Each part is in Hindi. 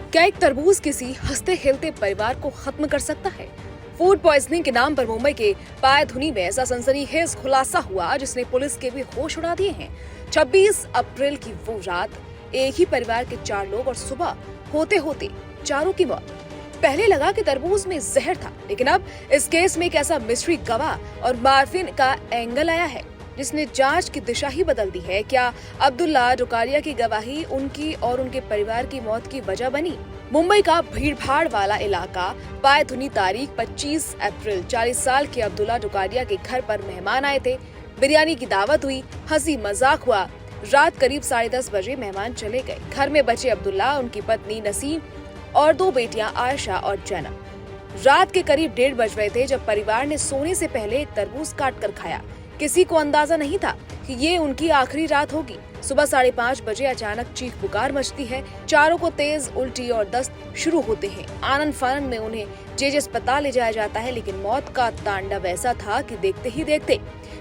क्या एक तरबूज किसी हंसते खेलते परिवार को खत्म कर सकता है? फूड पॉइजनिंग के नाम पर मुंबई के पायधुनी में ऐसा सनसनीखेज खुलासा हुआ जिसने पुलिस के भी होश उड़ा दिए हैं। 26 अप्रैल की वो रात एक ही परिवार के 4 लोग और सुबह होते होते चारों की मौत। पहले लगा कि तरबूज में जहर था, लेकिन अब इस केस में एक ऐसा मिस्ट्री गवाह और मार्फिन का एंगल आया है जिसने जांच की दिशा ही बदल दी है। क्या अब्दुल्ला डुकारिया की गवाही उनकी और उनके परिवार की मौत की वजह बनी? मुंबई का भीड़भाड़ वाला इलाका पायधुनी, तारीख 25 अप्रैल। 40 साल के अब्दुल्ला डुकारिया के घर पर मेहमान आए थे। बिरयानी की दावत हुई, हंसी मजाक हुआ। रात करीब 10:30 बजे मेहमान चले गए। घर में बचे अब्दुल्ला, उनकी पत्नी नसीम और 2 बेटियां आयशा और जैनब। रात के करीब 1:30 बज रहे थे जब परिवार ने सोने से पहले एक तरबूज काट कर खाया। किसी को अंदाजा नहीं था कि ये उनकी आखिरी रात होगी। सुबह 5:30 बजे अचानक चीख पुकार मचती है। चारों को तेज उल्टी और दस्त शुरू होते हैं। आनंद फानंद में उन्हें जेजे अस्पताल ले जाया जाता है, लेकिन मौत का तांडव ऐसा था कि देखते ही देखते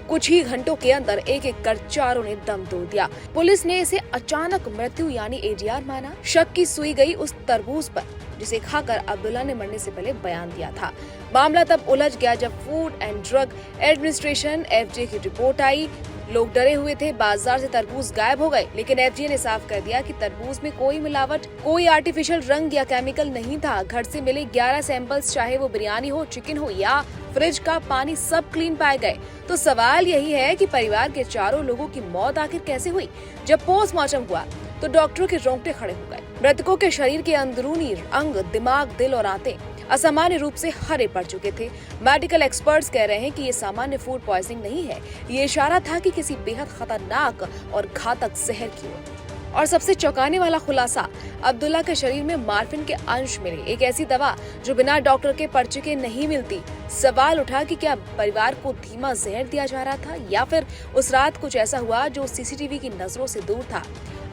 कुछ ही घंटों के अंदर एक एक कर चारों ने दम तोड़ दिया। पुलिस ने इसे अचानक मृत्यु यानी एडीआर माना। शक की सुई गई उस तरबूज पर जिसे खाकर अब्दुल्ला ने मरने से पहले बयान दिया था। मामला तब उलझ गया जब food and drug administration FDA की रिपोर्ट आई। लोग डरे हुए थे, बाजार से तरबूज गायब हो गए, लेकिन एफडीए ने साफ कर दिया कि तरबूज में कोई मिलावट, कोई आर्टिफिशियल रंग या केमिकल नहीं था। घर से मिले 11 सैंपल्स, चाहे वो बिरयानी हो, चिकन हो या फ्रिज का पानी, सब क्लीन पाए गए। तो सवाल यही है कि परिवार के चारों लोगों की मौत आखिर कैसे हुई? जब पोस्टमार्टम हुआ तो डॉक्टरों के रोंगटे खड़े हो गए। मृतकों के शरीर के अंदरूनी अंग, दिमाग, दिल और आंतें असामान्य रूप से हरे पड़ चुके थे। मेडिकल एक्सपर्ट्स कह रहे हैं कि ये सामान्य फूड पॉइजनिंग नहीं है, ये इशारा था कि किसी बेहद खतरनाक और घातक जहर की ओर। और सबसे चौंकाने वाला खुलासा, अब्दुल्ला के शरीर में मार्फिन के अंश मिले, एक ऐसी दवा जो बिना डॉक्टर के पर्चे के नहीं मिलती। सवाल उठा कि क्या परिवार को धीमा जहर दिया जा रहा था या फिर उस रात कुछ ऐसा हुआ जो सीसीटीवी की नजरों से दूर था।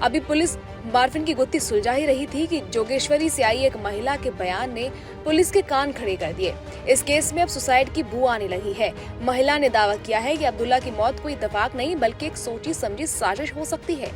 अभी पुलिस मार्फिन की गुत्थी सुलझा ही रही थी कि जोगेश्वरी से आई एक महिला के बयान ने पुलिस के कान खड़े कर दिए। इस केस में अब सुसाइड की बू आने लगी है। महिला ने दावा किया है कि अब्दुल्ला की मौत कोई इत्तेफाक नहीं बल्कि एक सोची समझी साजिश हो सकती है।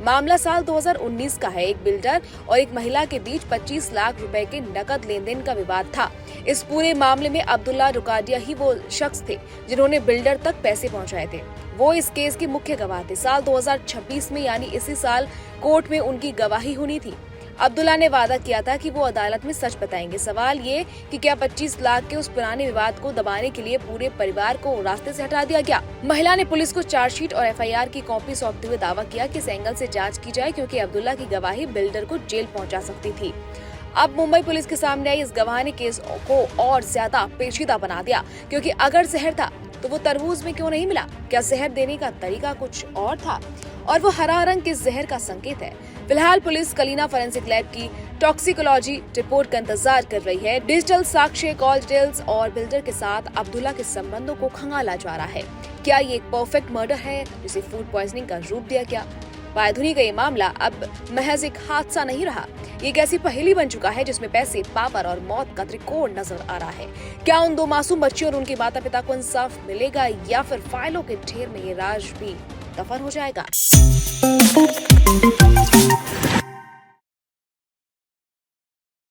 मामला साल 2019 का है। एक बिल्डर और एक महिला के बीच 25 लाख रुपए के नकद लेन देन का विवाद था। इस पूरे मामले में अब्दुल्ला डुकारिया ही वो शख्स थे जिन्होंने बिल्डर तक पैसे पहुंचाए थे। वो इस केस के मुख्य गवाह थे। साल 2026 में यानी इसी साल कोर्ट में उनकी गवाही होनी थी। अब्दुल्ला ने वादा किया था कि वो अदालत में सच बताएंगे। सवाल ये कि क्या 25 लाख के उस पुराने विवाद को दबाने के लिए पूरे परिवार को रास्ते से हटा दिया गया? महिला ने पुलिस को चार्जशीट और एफआईआर की कॉपी सौंपते हुए दावा किया कि इस एंगल से जांच की जाए क्योंकि अब्दुल्ला की गवाही बिल्डर को जेल पहुंचा सकती थी। अब मुंबई पुलिस के सामने आई इस गवाह ने केस को और ज्यादा पेचीदा बना दिया, क्योंकि अगर जहर था तो वो तरबूज में क्यों नहीं मिला? क्या जहर देने का तरीका कुछ और था? और वो हरा रंग किस जहर का संकेत है? फिलहाल पुलिस कलीना फॉरेंसिक लैब की टॉक्सिकोलॉजी रिपोर्ट का इंतजार कर रही है। डिजिटल साक्ष्य, कॉल डिटेल्स और बिल्डर के साथ अब्दुल्ला के संबंधों को खंगाला जा रहा है। क्या ये एक परफेक्ट मर्डर है जिसे फूड पॉइजनिंग का रूप दिया गया? पायधुनी का ये मामला अब महज एक हादसा नहीं रहा, ये एक ऐसी पहेली बन चुका है जिसमें पैसे, पावर और मौत का त्रिकोण नजर आ रहा है। क्या उन 2 मासूम बच्चियों और उनके माता पिता को इंसाफ मिलेगा या फिर फाइलों के ढेर में ये राज भी दफन हो जाएगा?